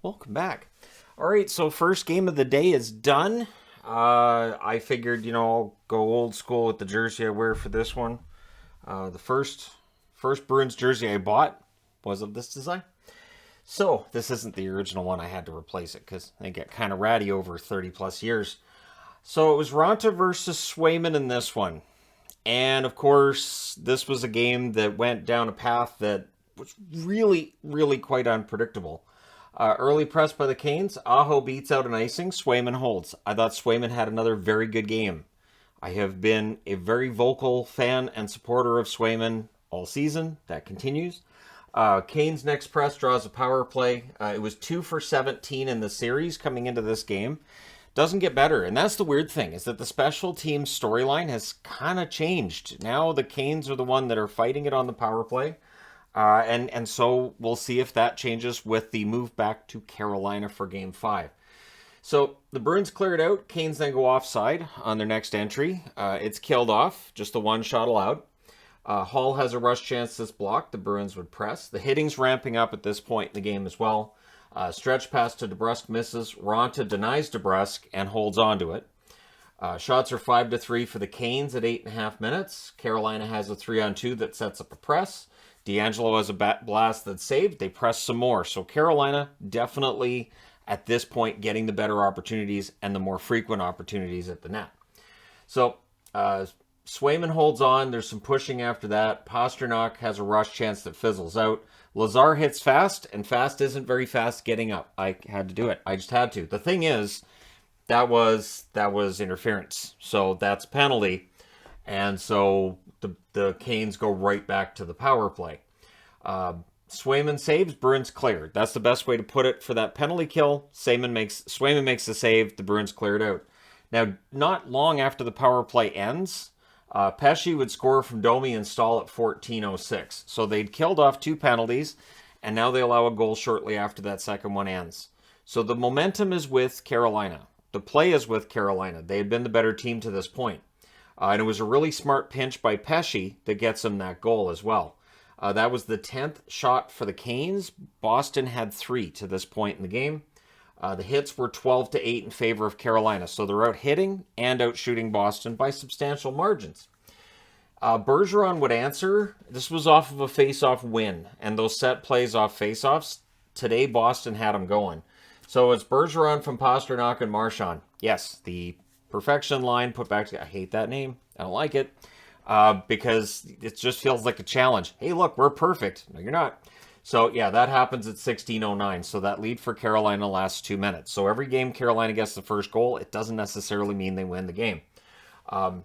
Welcome back. All right, so first game of the day is done. I figured, I'll go old school with the jersey I wear for this one. The first Bruins jersey I bought was of this design. So this isn't the original one. I had to replace it because they get kind of ratty over 30 plus years. So it was Ronta versus Swayman in this one. And of course, this was a game that went down a path that was really, really quite unpredictable. Early press by the Canes. Aho beats out an icing. Swayman holds. I thought Swayman had another very good game. I have been a very vocal fan and supporter of Swayman all season. That continues. Canes' next press draws a power play. It was 2 for 17 in the series coming into this game. Doesn't get better. And that's the weird thing, is that the special teams storyline has kind of changed. Now the Canes are the one that are fighting it on the power play. And so we'll see if that changes with the move back to Carolina for Game 5. So the Bruins clear it out. Canes then go offside on their next entry. It's killed off, just the one shot allowed. Hall has a rush chance that's blocked. The Bruins would press. The hitting's ramping up at this point in the game as well. Stretch pass to DeBrusk misses. Ronta denies DeBrusk and holds on to it. Shots are 5-3 for the Canes at 8.5 minutes. Carolina has a 3-on-2 that sets up a press. D'Angelo has a blast that's saved. They press some more. So Carolina definitely, at this point, getting the better opportunities and the more frequent opportunities at the net. So Swayman holds on. There's some pushing after that. Pastrnak has a rush chance that fizzles out. Lazar hits fast, and fast isn't very fast getting up. I had to do it. I just had to. The thing is, that was interference. So that's penalty. And so the Canes go right back to the power play. Swayman saves, Bruins cleared. That's the best way to put it for that penalty kill. Swayman makes the save, the Bruins cleared out. Now, not long after the power play ends, Pesce would score from Domi and stall at 14:06. So they'd killed off 2 penalties, and now they allow a goal shortly after that second one ends. So the momentum is with Carolina. The play is with Carolina. They had been the better team to this point. And it was a really smart pinch by Pesce that gets them that goal as well. That was the 10th shot for the Canes. Boston had 3 to this point in the game. The hits were 12-8 in favor of Carolina. So they're out hitting and out shooting Boston by substantial margins. Bergeron would answer. This was off of a face-off win. And those set plays off face-offs, today Boston had them going. So it's Bergeron from Pastrnak and Marchand. Yes, the perfection line put back to... I hate that name. I don't like it. Because it just feels like a challenge. Hey, look, we're perfect. No, you're not. So, yeah, that happens at 16:09. So that lead for Carolina lasts 2 minutes. So every game Carolina gets the first goal, it doesn't necessarily mean they win the game. And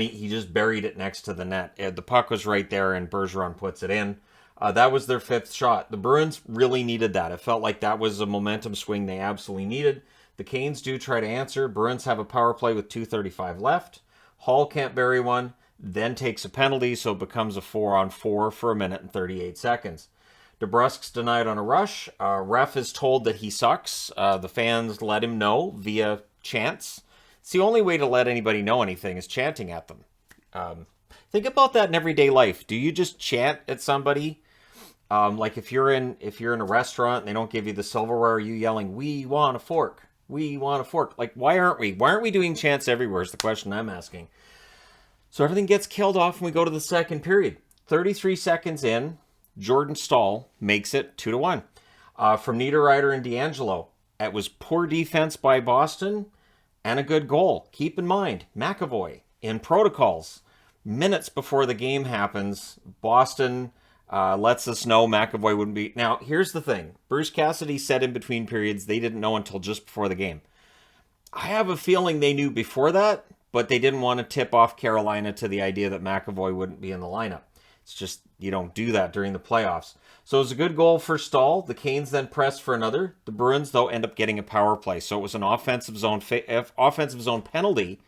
he just buried it next to the net. The puck was right there, and Bergeron puts it in. That was their 5th shot. The Bruins really needed that. It felt like that was a momentum swing they absolutely needed. The Canes do try to answer. Bruins have a power play with 2:35 left. Hall can't bury one, then takes a penalty, so it becomes a 4-on-4 for 1 minute and 38 seconds. DeBrusk's denied on a rush. Ref is told that he sucks. The fans let him know via chants. It's the only way to let anybody know anything is chanting at them. Think about that in everyday life. Do you just chant at somebody? Like if you're in a restaurant and they don't give you the silverware, are you yelling, "We want a fork. We want a fork"? Like, why aren't we? Why aren't we doing chants everywhere is the question I'm asking. So everything gets killed off and we go to the second period. 33 seconds in, Jordan Staal makes it 2-1. From Niederreiter and D'Angelo. It was poor defense by Boston and a good goal. Keep in mind, McAvoy in protocols. Minutes before the game happens, Boston lets us know McAvoy wouldn't be... Now, here's the thing. Bruce Cassidy said in between periods they didn't know until just before the game. I have a feeling they knew before that, but they didn't want to tip off Carolina to the idea that McAvoy wouldn't be in the lineup. It's just, you don't do that during the playoffs. So it was a good goal for Staal. The Canes then pressed for another. The Bruins, though, end up getting a power play. So it was an offensive zone penalty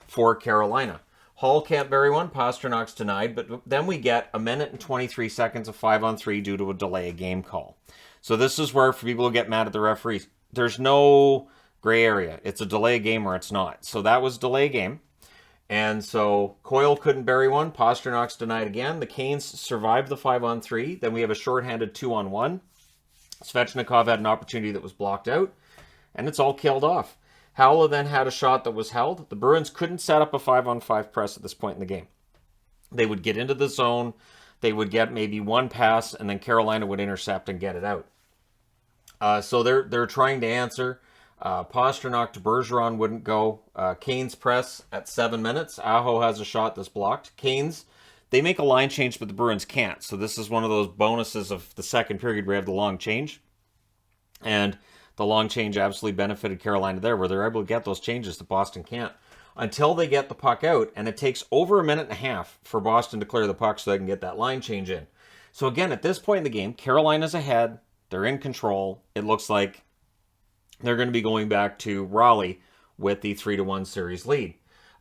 for Carolina. Hall can't bury one. Pasternak's denied. But then we get 1 minute and 23 seconds of 5-on-3 due to a delay of game call. So this is where, for people who get mad at the referees, there's no gray area. It's a delay game or it's not. So that was delay game. And so Coyle couldn't bury one. Pasternak's denied again. The Canes survived the 5-on-3. Then we have a shorthanded 2-on-1. Svechnikov had an opportunity that was blocked out, and it's all killed off. Haula then had a shot that was held. The Bruins couldn't set up a 5-on-5 press at this point in the game. They would get into the zone, they would get maybe one pass, and then Carolina would intercept and get it out. So they're trying to answer. Pastrnak to Bergeron wouldn't go. Kane's press at 7 minutes. Aho has a shot that's blocked. Kane's, they make a line change, but the Bruins can't. So this is one of those bonuses of the second period where we have the long change. And the long change absolutely benefited Carolina there, where they're able to get those changes that Boston can't. Until they get the puck out, and it takes over a minute and a half for Boston to clear the puck so they can get that line change in. So again, at this point in the game, Carolina's ahead. They're in control. It looks like they're going to be going back to Raleigh with the 3-1 series lead.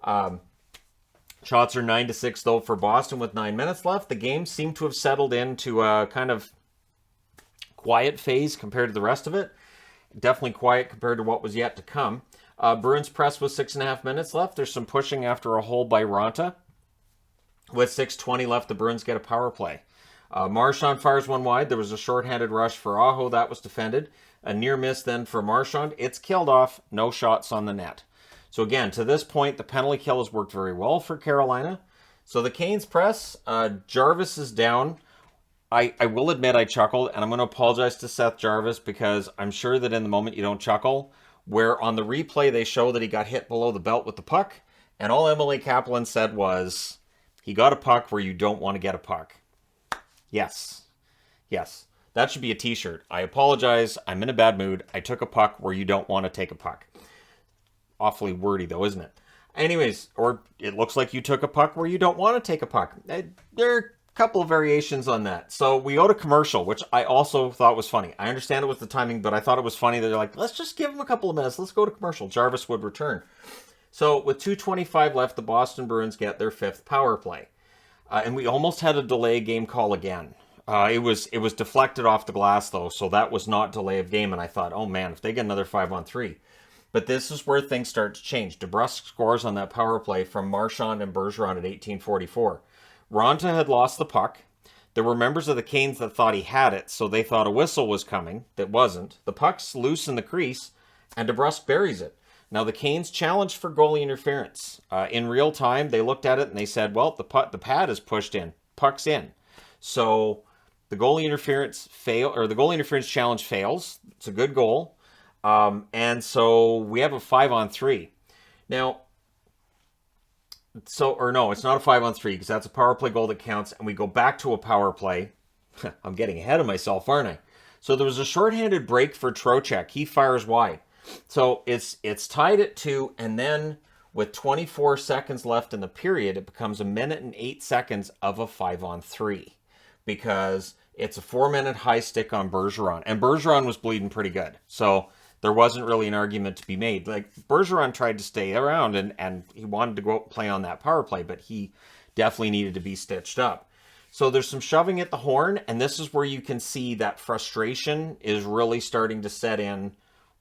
Shots are 9-6 though for Boston with 9 minutes left. The game seemed to have settled into a kind of quiet phase compared to the rest of it. Definitely quiet compared to what was yet to come. Bruins press with 6.5 minutes left. There's some pushing after a hole by Ronta. With 6:20 left, the Bruins get a power play. Marchand fires one wide. There was a shorthanded rush for Aho. That was defended. A near miss then for Marchand. It's killed off. No shots on the net. So again, to this point, the penalty kill has worked very well for Carolina. So the Canes press, Jarvis is down. I will admit I chuckled, and I'm going to apologize to Seth Jarvis because I'm sure that in the moment you don't chuckle, where on the replay they show that he got hit below the belt with the puck, and all Emily Kaplan said was, he got a puck where you don't want to get a puck. Yes. Yes. That should be a t-shirt. I apologize. I'm in a bad mood. I took a puck where you don't want to take a puck. Awfully wordy though, isn't it? Anyways, or it looks like you took a puck where you don't want to take a puck. There are a couple of variations on that. So we go to commercial, which I also thought was funny. I understand it was the timing, but I thought it was funny that they're like, let's just give him a couple of minutes. Let's go to commercial. Jarvis would return. So with 2:25 left, the Boston Bruins get their 5th power play. And we almost had a delay game call again. It was deflected off the glass, though, so that was not delay of game. And I thought, oh, man, if they get another 5-on-3. But this is where things start to change. DeBrusk scores on that power play from Marchand and Bergeron at 18:44. Ronta had lost the puck. There were members of the Canes that thought he had it, so they thought a whistle was coming. That wasn't. The puck's loose in the crease, and DeBrusk buries it. Now, the Canes challenged for goalie interference. In real time, they looked at it and they said, well, the pad is pushed in. Puck's in. So the goalie interference the goalie interference challenge fails. It's a good goal. And so we have a 5-on-3. Now, it's not a 5-on-3 because that's a power play goal that counts. And we go back to a power play. I'm getting ahead of myself, aren't I? So there was a shorthanded break for Trocheck. He fires wide. So it's tied at 2, and then with 24 seconds left in the period, it becomes 1 minute and 8 seconds of a 5-on-3 because it's a 4-minute high stick on Bergeron, and Bergeron was bleeding pretty good. So there wasn't really an argument to be made. Like, Bergeron tried to stay around and he wanted to go out and play on that power play, but he definitely needed to be stitched up. So there's some shoving at the horn, and this is where you can see that frustration is really starting to set in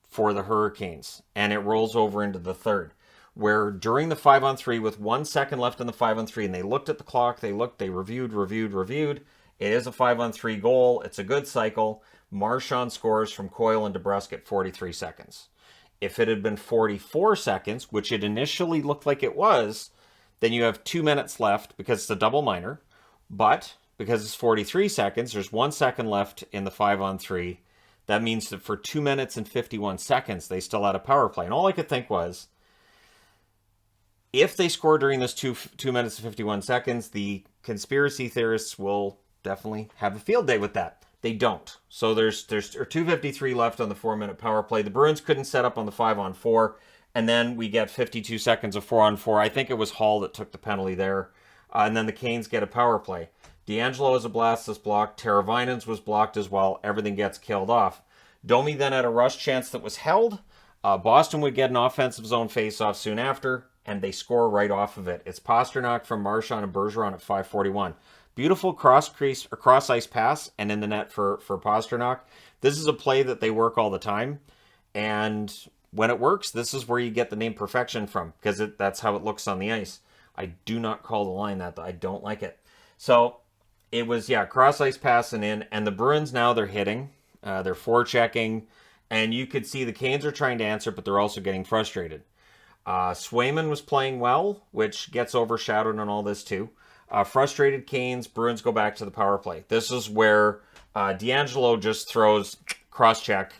for the Hurricanes, and it rolls over into the third, where during the 5-on-3 with 1 second left in the 5-on-3, and they looked at the clock, they reviewed. It is a 5-on-3 goal. It's a good cycle. Marchand scores from Coyle and DeBrusk at 43 seconds. If it had been 44 seconds, which it initially looked like it was, then you have 2 minutes left because it's a double minor, but because it's 43 seconds, there's 1 second left in the 5-on-3. That means that for 2 minutes and 51 seconds, they still had a power play. And all I could think was, if they score during this 2 minutes and 51 seconds, the conspiracy theorists will definitely have a field day with that. They don't. So there's 2:53 left on the 4-minute power play. The Bruins couldn't set up on the 5-on-4. And then we get 52 seconds of 4-on-4. I think it was Hall that took the penalty there. And then the Canes get a power play. D'Angelo has a blast that's blocked. Teravainen's was blocked as well. Everything gets killed off. Domi then had a rush chance that was held. Boston would get an offensive zone faceoff soon after, and they score right off of it. It's Pastrnak from Marchand and Bergeron at 5:41. Beautiful cross ice pass and in the net for Pastrnak. This is a play that they work all the time, and when it works, this is where you get the name perfection from, because that's how it looks on the ice. I do not call the line that. I don't like it. So it was, cross ice passing in, and the Bruins now they're hitting. They're forechecking, and you could see the Canes are trying to answer, but they're also getting frustrated. Swayman was playing well, which gets overshadowed on all this too. Frustrated Canes, Bruins go back to the power play. This is where D'Angelo just throws cross-check.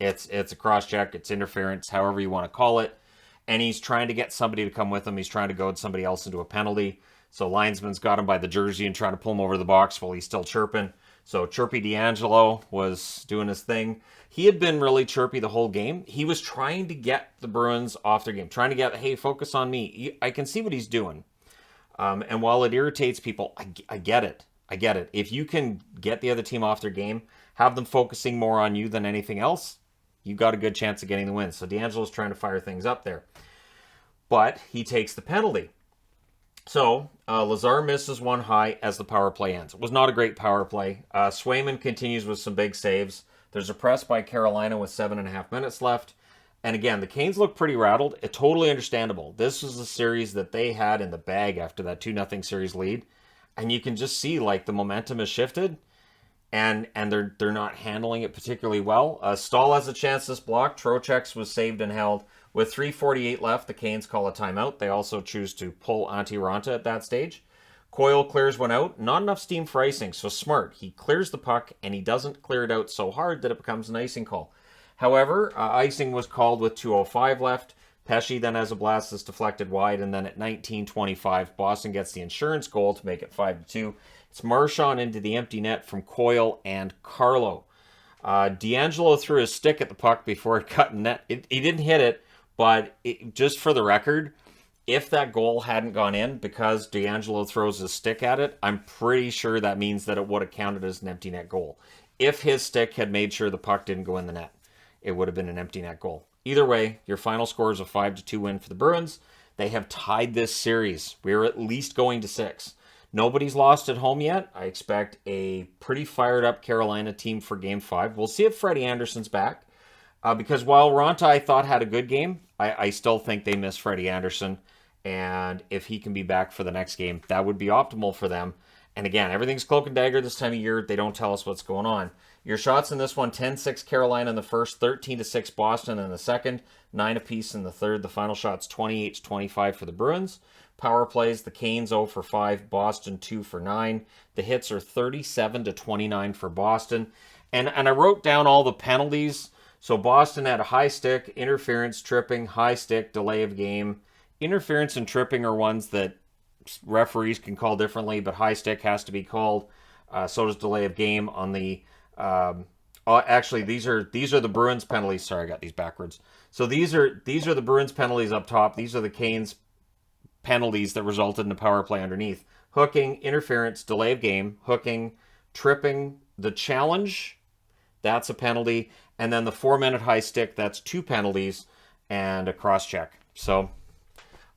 It's a cross-check, it's interference, however you want to call it. And he's trying to get somebody to come with him. He's trying to goad somebody else into a penalty. So linesman's got him by the jersey and trying to pull him over the box while he's still chirping. So chirpy D'Angelo was doing his thing. He had been really chirpy the whole game. He was trying to get the Bruins off their game, trying to get, hey, focus on me. I can see what he's doing. And while it irritates people, I get it. I get it. If you can get the other team off their game, have them focusing more on you than anything else, you got a good chance of getting the win. So D'Angelo's trying to fire things up there. But he takes the penalty. So Lazar misses one high as the power play ends. It was not a great power play. Swayman continues with some big saves. There's a press by Carolina with 7.5 minutes left. And again, the Canes look pretty rattled. It's totally understandable. This was a series that they had in the bag after that 2-0 series lead. And you can just see like the momentum has shifted. And they're not handling it particularly well. Stahl has a chance this block. Trocheck's was saved and held. With 3:48 left, the Canes call a timeout. They also choose to pull Antti Ranta at that stage. Coyle clears one out. Not enough steam for icing, so smart. He clears the puck, and he doesn't clear it out so hard that it becomes an icing call. However, icing was called with 2:05 left. Pesce then has a blast that's deflected wide, and then at 19:25, Boston gets the insurance goal to make it 5-2. It's Marchand into the empty net from Coyle and Carlo. D'Angelo threw his stick at the puck before it cut in net. He didn't hit it, but just for the record, if that goal hadn't gone in because D'Angelo throws his stick at it, I'm pretty sure that means that it would have counted as an empty net goal. If his stick had made sure the puck didn't go in the net, it would have been an empty net goal. Either way, your final score is a 5-2 win for the Bruins. They have tied this series. We're at least going to 6. Nobody's lost at home yet. I expect a pretty fired up Carolina team for Game 5. We'll see if Freddie Anderson's back. Because while Ranta, I thought, had a good game, I still think they miss Freddie Anderson. And if he can be back for the next game, that would be optimal for them. And again, everything's cloak and dagger this time of year. They don't tell us what's going on. Your shots in this one, 10-6 Carolina in the first, 13-6 Boston in the second, 9 apiece in the third. The final shot's 28-25 for the Bruins. Power plays, the Canes 0 for 5, Boston 2 for 9. The hits are 37-29 for Boston. And I wrote down all the penalties. So Boston had a high stick, interference, tripping, high stick, delay of game. Interference and tripping are ones that referees can call differently, but high stick has to be called. So does delay of game on the... actually, these are the Bruins penalties. Sorry, I got these backwards. So these are the Bruins penalties up top. These are the Canes penalties that resulted in the power play underneath. Hooking, interference, delay of game, hooking, tripping, the challenge, that's a penalty. And then the 4-minute high stick, that's 2 penalties and a cross-check. So,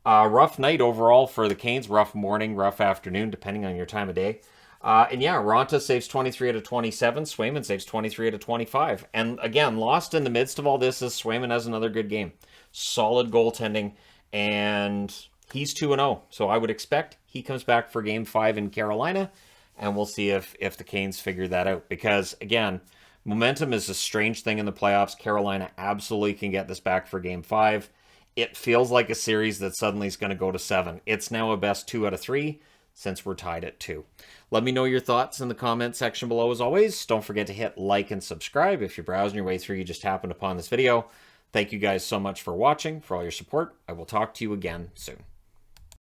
rough night overall for the Canes. Rough morning, rough afternoon, depending on your time of day. And yeah, Ranta saves 23 out of 27. Swayman saves 23 out of 25. And again, lost in the midst of all this is Swayman has another good game. Solid goaltending. And he's 2-0. So I would expect he comes back for Game 5 in Carolina. And we'll see if the Canes figure that out. Because, again, momentum is a strange thing in the playoffs. Carolina absolutely can get this back for Game 5. It feels like a series that suddenly is going to go to 7. It's now a best 2 out of 3 since we're tied at 2. Let me know your thoughts in the comment section below as always. Don't forget to hit like and subscribe. If you're browsing your way through, you just happened upon this video. Thank you guys so much for watching, for all your support. I will talk to you again soon.